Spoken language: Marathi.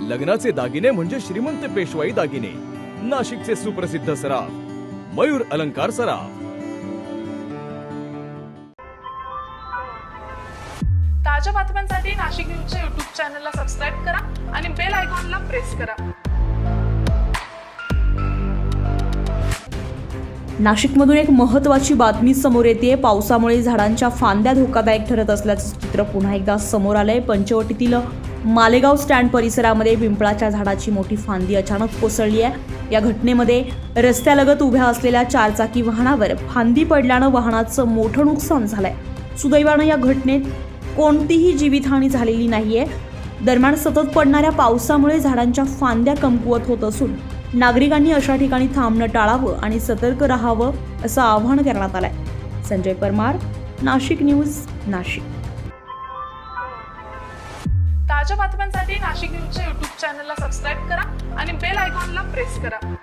लग्नाचे दागिने म्हणजे श्रीमंत पेशवाई दागिने. नाशिकचे सुप्रसिद्ध सराफ मयूर अलंकार सराफ. ताज्या बातम्यांसाठी नाशिक न्यूजच्या YouTube चॅनलला सबस्क्राईब करा आणि बेल आयकॉनला प्रेस करा. नाशिकमधून एक महत्त्वाची बातमी समोर येते. पावसामुळे झाडांच्या फांद्या धोकादायक ठरत असल्याचं चित्र पुन्हा एकदा समोर आलंय. पंचवटीतील मालेगाव स्टँड परिसरामध्ये पिंपळाच्या झाडाची मोठी फांदी अचानक कोसळली आहे. या घटनेमध्ये रस्त्यालगत उभ्या असलेल्या चारचाकी वाहनावर फांदी पडल्यानं वाहनाचं मोठं नुकसान झालंय. सुदैवानं या घटनेत कोणतीही जीवितहानी झालेली नाहीये. दरम्यान सतत पडणाऱ्या पावसामुळे झाडांच्या फांद्या कमकुवत होत असून नागरिकांनी अशा ठिकाणी थांबणं टाळावं आणि सतर्क राहावं असं आवाहन करण्यात आलंय. संजय परमार, नाशिक न्यूज, नाशिक. ताज्या बातम्यांसाठी नाशिक न्यूजच्या YouTube चॅनलला सबस्क्राईब करा आणि बेल आयकॉनला प्रेस करा.